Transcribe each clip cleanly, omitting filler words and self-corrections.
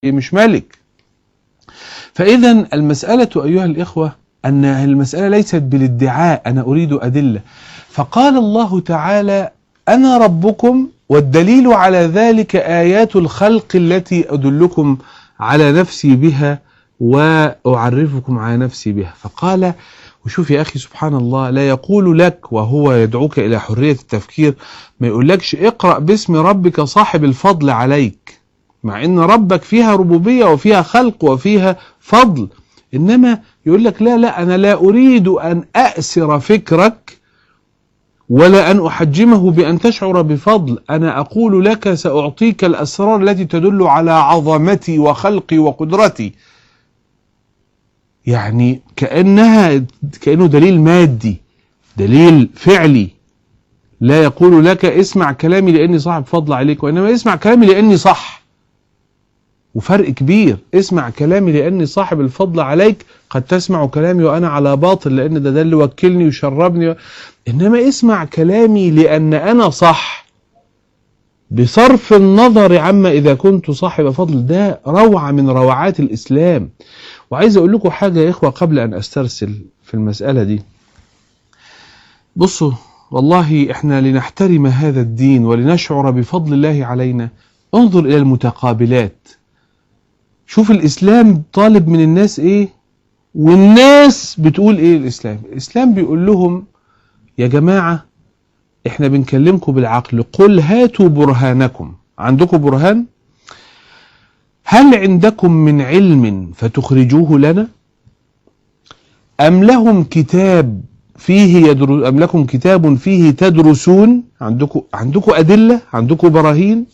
مش ملك. فإذا المسألة أيها الإخوة أن المسألة ليست بالادعاء أنا أريد أدلة. فقال الله تعالى أنا ربكم، والدليل على ذلك آيات الخلق التي أدلكم على نفسي بها وأعرفكم على نفسي بها. فقال، وشوف يا أخي سبحان الله، لا يقول لك وهو يدعوك إلى حرية التفكير، ما يقولكش اقرأ باسم ربك صاحب الفضل عليك، مع ان ربك فيها ربوبية وفيها خلق وفيها فضل، انما يقول لك لا انا لا اريد ان أأسر فكرك ولا ان احجمه بان تشعر بفضل، انا اقول لك ساعطيك الاسرار التي تدل على عظمتي وخلقي وقدرتي. يعني كأنه دليل مادي، دليل فعلي. لا يقول لك اسمع كلامي لاني صاحب فضل عليك، وانما اسمع كلامي لاني صح. وفرق كبير، اسمع كلامي لاني صاحب الفضل عليك، قد تسمع كلامي وانا على باطل لان ده اللي وكلني وشربني، انما اسمع كلامي لان انا صح بصرف النظر عما اذا كنت صاحب فضل. ده روعة من روعات الاسلام. وعايز اقول لكم حاجة يا اخوة قبل ان استرسل في المسألة دي. بصوا والله احنا لنحترم هذا الدين ولنشعر بفضل الله علينا، انظر الى المتقابلات. شوف الإسلام طالب من الناس إيه والناس بتقول إيه. الإسلام بيقول لهم يا جماعة إحنا بنكلمكم بالعقل، قل هاتوا برهانكم. عندكم برهان؟ هل عندكم من علم فتخرجوه لنا؟ أم لهم كتاب أم لكم كتاب فيه تدرسون؟ عندكم أدلة؟ عندكم براهين؟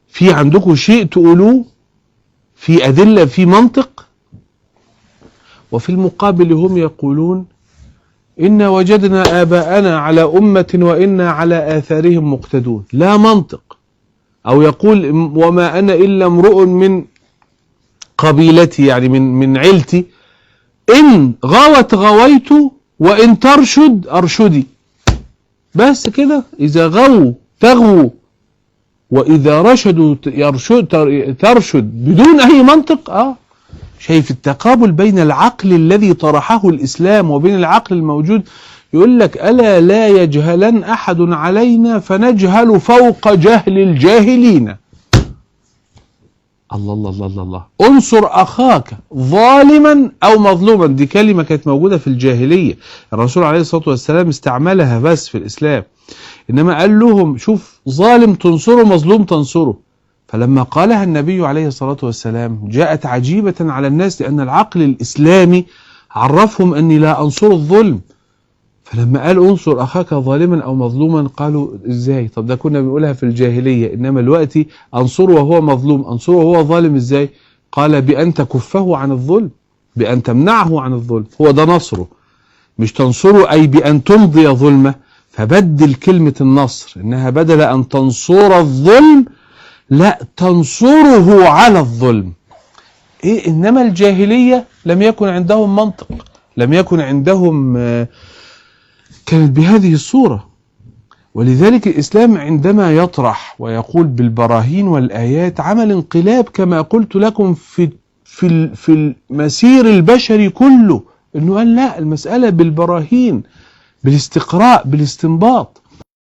في عندكم شيء تقولوه؟ في أدلة؟ في منطق؟ وفي المقابل هم يقولون إنا وجدنا آباءنا على أمة وإنا على آثارهم مقتدون. لا منطق. أو يقول وما أنا إلا امرؤ من قبيلتي، يعني من عيلتي، إن غوت غويت وإن ترشد أرشدي. بس كده، إذا غووا تغووا وإذا رشدوا ترشد بدون أي منطق. شايف التقابل بين العقل الذي طرحه الإسلام وبين العقل الموجود. يقول لك ألا لا يجهلن أحد علينا فنجهل فوق جهل الجاهلين. الله الله الله الله الله. انصر أخاك ظالما أو مظلوما، دي كلمة كانت موجودة في الجاهلية، الرسول عليه الصلاة والسلام استعملها بس في الإسلام، إنما قال لهم شوف ظالم تنصره مظلوم تنصره. فلما قالها النبي عليه الصلاة والسلام جاءت عجيبة على الناس، لأن العقل الإسلامي عرفهم أني لا أنصر الظلم. فلما قال انصر أخاك ظالما أو مظلوما قالوا إزاي؟ طب ده كنا بنقولها في الجاهلية، إنما دلوقتي أنصره وهو مظلوم، أنصره وهو ظالم إزاي؟ قال بأن تكفه عن الظلم، بأن تمنعه عن الظلم، هو ده نصره. مش تنصره أي بأن تمضي ظلمه، فبدل كلمة النصر إنها بدل أن تنصر الظلم لا تنصره على الظلم. إنما الجاهلية لم يكن عندهم منطق، لم يكن عندهم كانت بهذه الصورة. ولذلك الإسلام عندما يطرح ويقول بالبراهين والآيات عمل انقلاب كما قلت لكم في المسير البشري كله، إنه قال لا، المسألة بالبراهين، بالاستقراء، بالاستنباط.